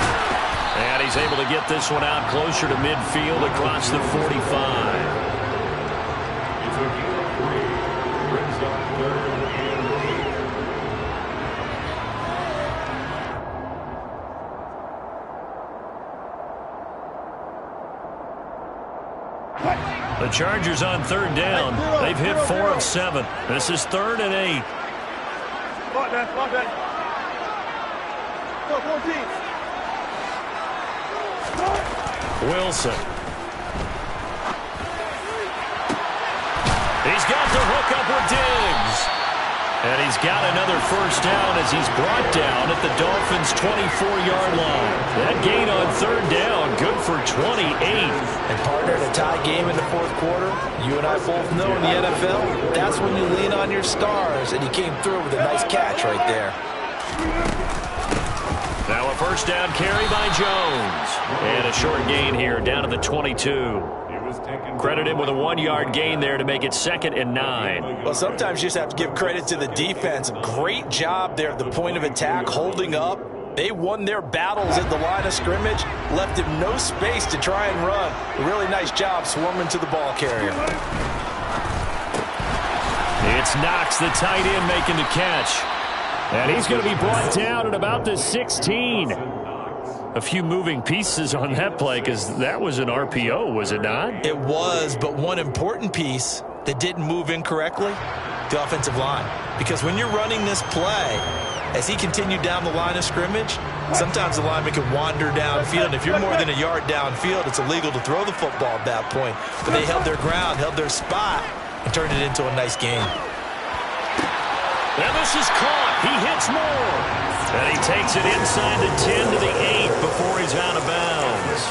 Speaker 6: And he's able to get this one out closer to midfield across the 45.
Speaker 9: It's a gain of 3. Brings up 3rd and 8.
Speaker 6: The Chargers on 3rd down. They've hit 4 of 7. This is 3rd and 8. Wilson. He's got the hook up with Diggs. And he's got another first down as he's brought down at the Dolphins' 24-yard line. That gain on 3rd down, good for 28.
Speaker 8: And partner, in a tie game in the 4th quarter, you and I both know in the NFL, that's when you lean on your stars, and he came through with a nice catch right there.
Speaker 6: Now a first down carry by Jones. And a short gain here down to the 22. Credit him with a 1-yard gain there to make it 2nd and 9.
Speaker 8: Well, sometimes you just have to give credit to the defense. Great job there at the point of attack, holding up. They won their battles at the line of scrimmage, left him no space to try and run. A really nice job swarming to the ball carrier.
Speaker 6: It's Knox, the tight end, making the catch. And he's going to be brought down at about the 16. A few moving pieces on that play because that was an RPO, was it not?
Speaker 7: It was, but one important piece that didn't move incorrectly, the offensive line. Because when you're running this play, as he continued down the line of scrimmage, sometimes the lineman can wander downfield. And if you're more than a yard downfield, it's illegal to throw the football at that point. But they held their ground, held their spot, and turned it into a nice game.
Speaker 6: And this is caught. He hits more. And he takes it inside the 10 to the 8 before he's out of bounds.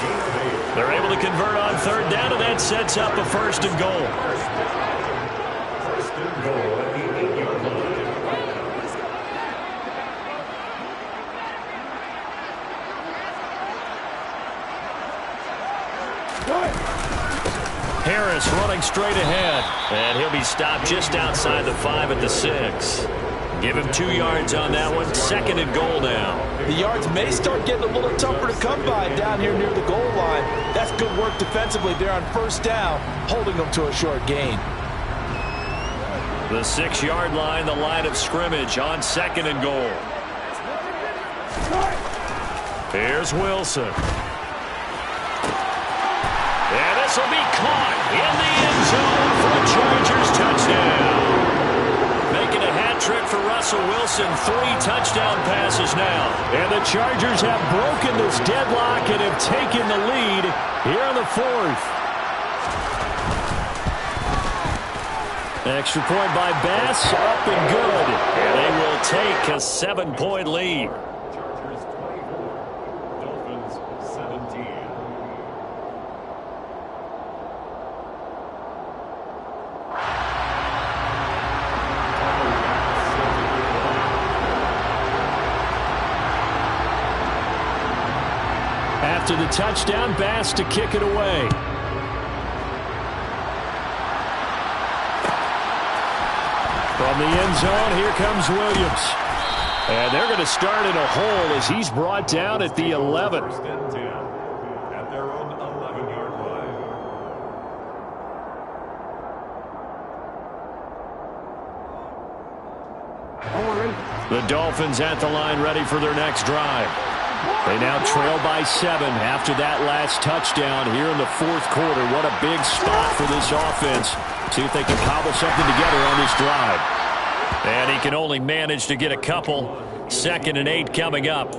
Speaker 6: They're able to convert on 3rd down, and that sets up a 1st and goal.
Speaker 9: 1st and goal at the 8-yard line.
Speaker 6: Harris running straight ahead. And he'll be stopped just outside the 5 at the 6. Give him 2 yards on that one. 2nd and goal now.
Speaker 8: The yards may start getting a little tougher to come by down here near the goal line. That's good work defensively there on 1st down, holding them to a short gain.
Speaker 6: The 6-yard line, the line of scrimmage on 2nd and goal. Here's Wilson. And this will be caught in the end zone for a Chargers touchdown. Making a hat trick for Russell Wilson. 3 touchdown passes now. And the Chargers have broken this deadlock and have taken the lead here in the 4th. Extra point by Bass, up and good. And they will take a 7-point lead.
Speaker 9: Chargers 24, Dolphins 17.
Speaker 6: After the touchdown, Bass to kick it away. From the end zone, here comes Williams. And they're going to start in a hole as he's brought down at the 11.
Speaker 9: 1st and 10 at their own 11-yard line.
Speaker 6: The Dolphins at the line ready for their next drive. They now trail by 7 after that last touchdown here in the 4th quarter. What a big spot for this offense. See if they can cobble something together on this drive. And he can only manage to get a couple. 2nd and 8 coming up.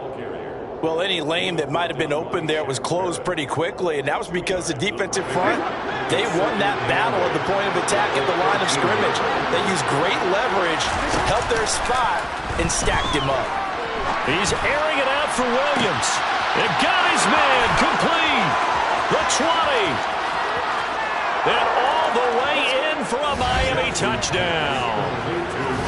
Speaker 8: Well, any lane that might have been open there was closed pretty quickly, and that was because the defensive front, they won that battle at the point of attack at the line of scrimmage. They used great leverage, held their spot, and stacked him up.
Speaker 6: He's airing it out for Williams. It got his man complete. The 20. And all the way in for a Miami touchdown.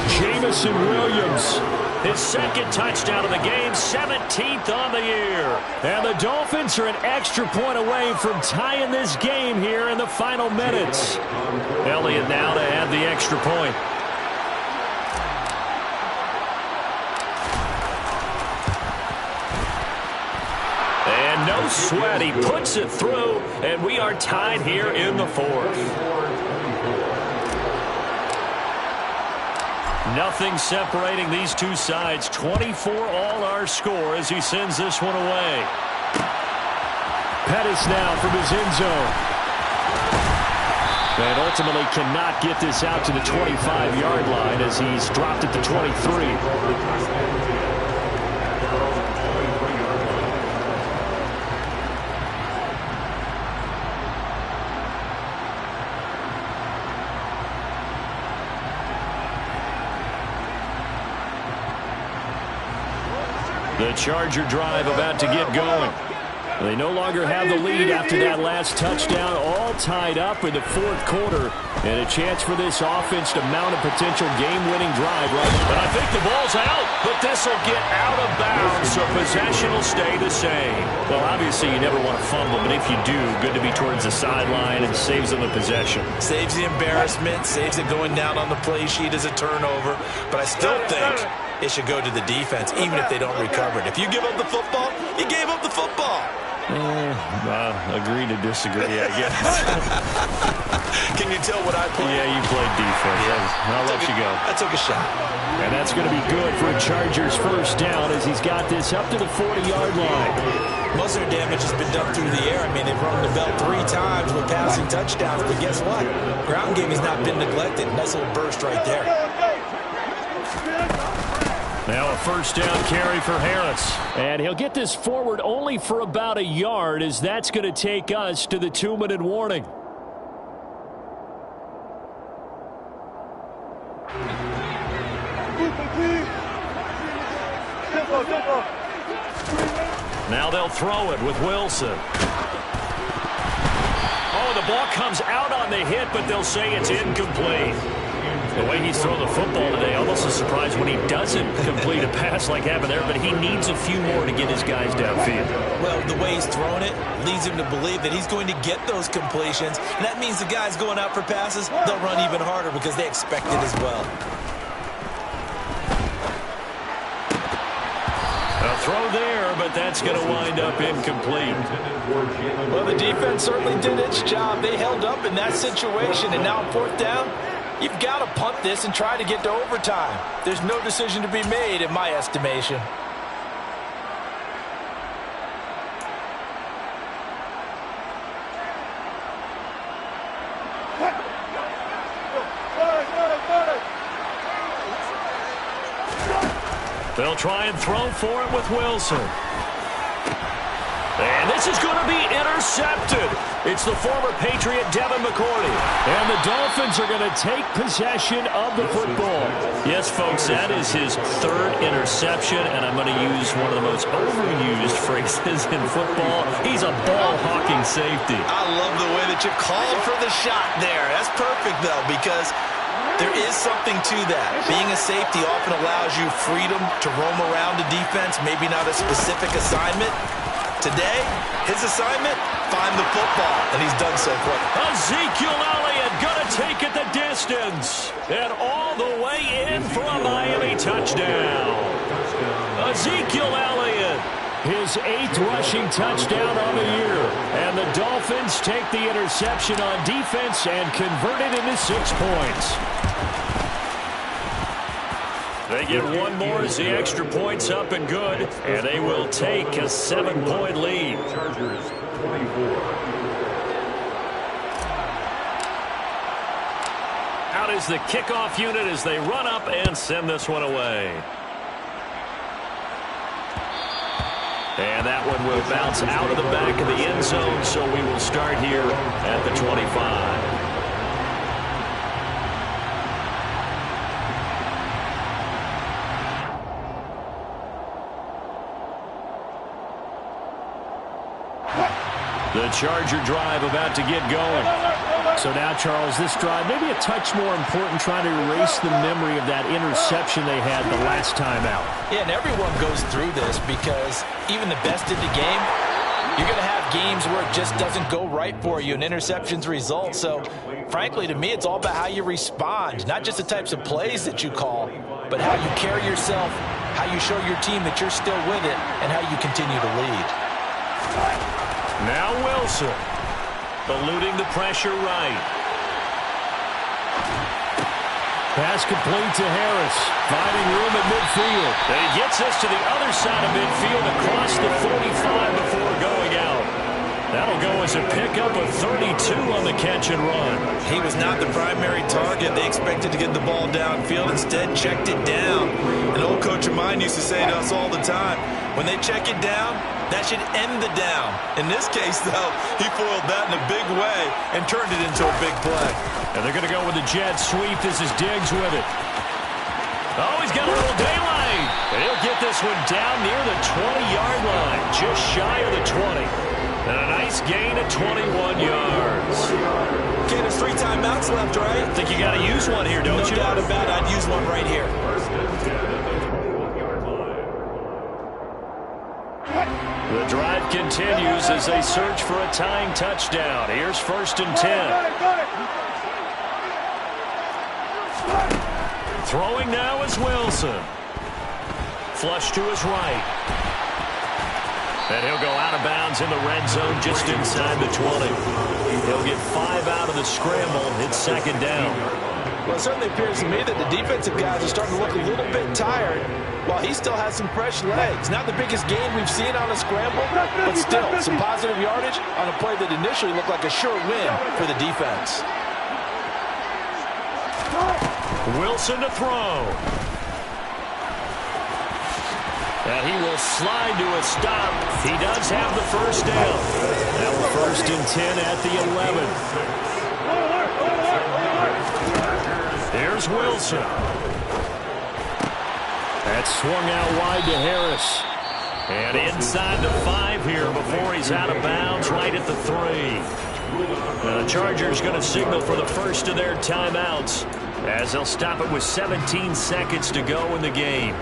Speaker 6: Jamison Williams, his second touchdown of the game, 17th on the year. And the Dolphins are an extra point away from tying this game here in the final minutes. Elliott now to add the extra point. And no sweat, he puts it through, and we are tied here in the fourth. Nothing separating these two sides. 24 all our score as he sends this one away. Pettis now from his end zone. And ultimately cannot get this out to the 25-yard line as he's dropped at the 23. The Charger drive about to get going. They no longer have the lead after that last touchdown, all tied up in the fourth quarter, and a chance for this offense to mount a potential game-winning drive right now. But I think the ball's out, but this will get out of bounds, so possession will stay the same. Well, obviously you never want to fumble, but if you do, good to be towards the sideline and saves them the possession.
Speaker 7: Saves the embarrassment, saves it going down on the play sheet as a turnover, but I still think it should go to the defense, even if they don't recover it. If you give up the football, you gave up the football.
Speaker 6: Agree to disagree, I guess.
Speaker 7: Can you tell what I played?
Speaker 6: Yeah, you played defense. Yeah. I'll let you go.
Speaker 7: I took a shot.
Speaker 6: And that's going to be good for a Chargers first down as he's got this up to the 40-yard line.
Speaker 7: Most of their damage has been done through the air. I mean, they've rung the bell 3 times with passing touchdowns, but guess what? Ground game has not been neglected. Nice little burst right there.
Speaker 6: Now a first down carry for Harris. And he'll get this forward only for about a yard as that's going to take us to the 2-minute warning. Now they'll throw it with Wilson. Oh, the ball comes out on the hit, but they'll say it's incomplete. The way he's thrown the football today, almost a surprise when he doesn't complete a pass like happened there, but he needs a few more to get his guys downfield.
Speaker 7: Well, the way he's thrown it leads him to believe that he's going to get those completions, and that means the guys going out for passes, they'll run even harder because they expect it as well.
Speaker 6: A throw there, but that's going to wind up incomplete.
Speaker 8: Well, the defense certainly did its job. They held up in that situation, and now on fourth down, you've got to punt this and try to get to overtime. There's no decision to be made, in my estimation.
Speaker 6: They'll try and throw for it with Wilson. And this is going to be intercepted. It's the former Patriot Devin McCourty. And the Dolphins are going to take possession of the football. Yes, folks, that is his third interception, and I'm going to use one of the most overused phrases in football. He's a ball-hawking safety.
Speaker 7: I love the way that you called for the shot there. That's perfect, though, because there is something to that. Being a safety often allows you freedom to roam around the defense, maybe not a specific assignment. Today, his assignment, find the football, and he's done so quickly.
Speaker 6: Ezekiel Elliott going to take it the distance, and all the way in for a Miami touchdown. Ezekiel Elliott, his 8th rushing touchdown on the year, and the Dolphins take the interception on defense and convert it into 6 points. They get one more as the extra point's up and good, and they will take a 7-point lead.
Speaker 9: Chargers 24.
Speaker 6: Out is the kickoff unit as they run up and send this one away. And that one will bounce out of the back of the end zone, so we will start here at the 25. The Charger drive about to get going.
Speaker 10: So now, Charles, this drive maybe a touch more important, trying to erase the memory of that interception they had the last time out.
Speaker 8: Yeah, and everyone goes through this because even the best in the game, you're going to have games where it just doesn't go right for you and interceptions result. So, frankly, to me, it's all about how you respond, not just the types of plays that you call, but how you carry yourself, how you show your team that you're still with it, and how you continue to lead.
Speaker 6: Now Wilson, eluding the pressure right.
Speaker 10: Pass complete to Harris, finding room at midfield.
Speaker 6: And he gets us to the other side of midfield across the 45 before going out. That'll go as a pickup of 32 on the catch and run.
Speaker 7: He was not the primary target. They expected to get the ball downfield. Instead, checked it down. An old coach of mine used to say to us all the time, when they check it down, that should end the down. In this case, though, he foiled that in a big way and turned it into a big play.
Speaker 6: And they're going to go with the jet sweep. This is Diggs with it. Oh, he's got a little daylight. And he'll get this one down near the 20-yard line, just shy of the 20. And a nice gain of 21 yards.
Speaker 8: Okay, there's 3 timeouts left, right?
Speaker 6: I think you got to use one here, don't you?
Speaker 8: No doubt about it. I'd use one right here.
Speaker 9: First and 10 at the 21-yard line.
Speaker 6: The drive continues as they search for a tying touchdown. Here's first and 10. Throwing now is Wilson. Flush to his right. And he'll go out of bounds in the red zone just inside the 20. He'll get 5 out of the scramble. It's second down.
Speaker 8: Well, it certainly appears to me that the defensive guys are starting to look a little bit tired while he still has some fresh legs. Not the biggest gain we've seen on a scramble, but still some positive yardage on a play that initially looked like a sure win for the defense.
Speaker 6: Wilson to throw. And he will slide to a stop. He does have the first down. Now first and 10 at the 11. Here's Wilson. That's swung out wide to Harris. And inside the 5 here before he's out of bounds, right at the 3. The Chargers going to signal for the first of their timeouts as they'll stop it with 17 seconds to go in the game.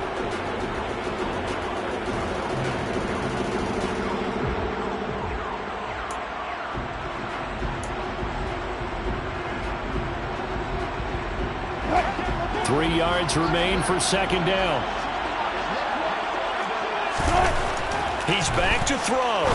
Speaker 6: Three yards remain for second down. He's back to throw.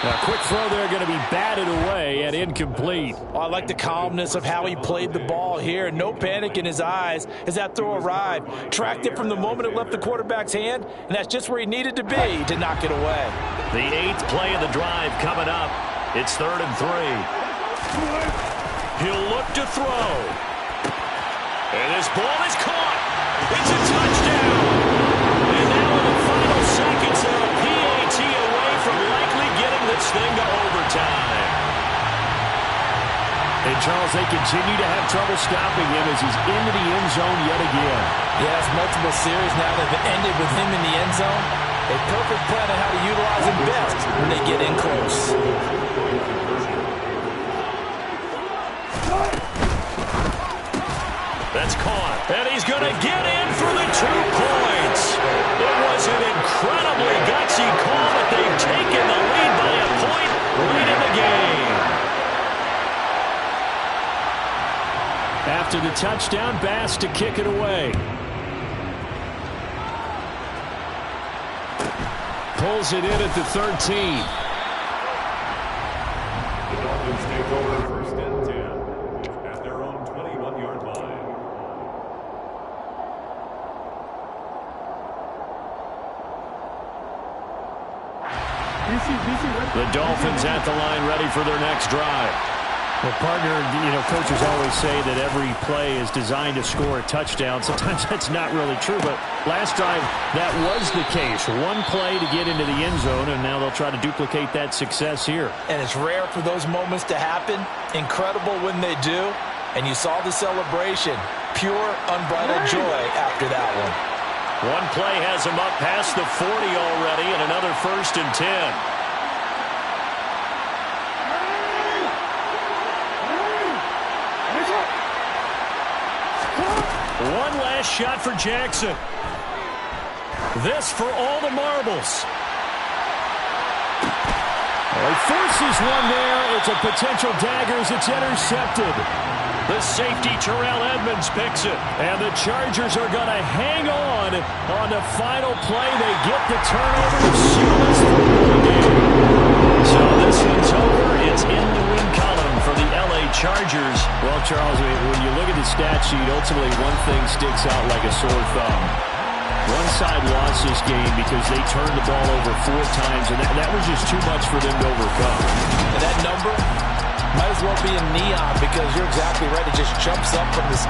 Speaker 6: A quick throw there going to be batted away and incomplete.
Speaker 8: Oh, I like the calmness of how he played the ball here. No panic in his eyes as that throw arrived. Tracked it from the moment it left the quarterback's hand, and that's just where he needed to be to knock it away.
Speaker 6: The 8th play of the drive coming up. It's 3rd and 3. He'll look to throw. And this ball is caught. It's a touchdown. And now in the final seconds, they're a PAT away from likely getting this thing to overtime.
Speaker 10: And, Charles, they continue to have trouble stopping him as he's into the end zone yet again.
Speaker 8: Yes, multiple series now that have ended with him in the end zone. A perfect plan on how to utilize him best when they get in close.
Speaker 6: That's caught. And he's going to get in for the 2 points. It was an incredibly gutsy call, but they've taken the lead by a point right in the game.
Speaker 10: After the touchdown, Bass to kick it away. Pulls it in at the 13.
Speaker 9: The Dolphins take over first and 10 at their own 21-yard line.
Speaker 6: The Dolphins at the line ready for their next drive.
Speaker 10: Well, partner, coaches always say that every play is designed to score a touchdown. Sometimes that's not really true, but last drive, that was the case. One play to get into the end zone, and now they'll try to duplicate that success here.
Speaker 8: And it's rare for those moments to happen. Incredible when they do. And you saw the celebration. Pure, unbridled joy after that one.
Speaker 6: One play has him up past the 40 already, and another 1st and 10. One last shot for Jackson. This for all the marbles. Well, he forces one there. It's a potential dagger as it's intercepted. The safety, Terrell Edmonds, picks it. And the Chargers are going to hang on the final play. They get the turnover to seal us through the game. So this one's over. It's in the win column for the LA Chargers.
Speaker 10: Well, Charles, when you look at the stat sheet, ultimately one thing sticks out like a sore thumb. One side lost this game because they turned the ball over 4 times, and that was just too much for them to overcome.
Speaker 8: And that number might as well be in neon because you're exactly right. It just jumps up from the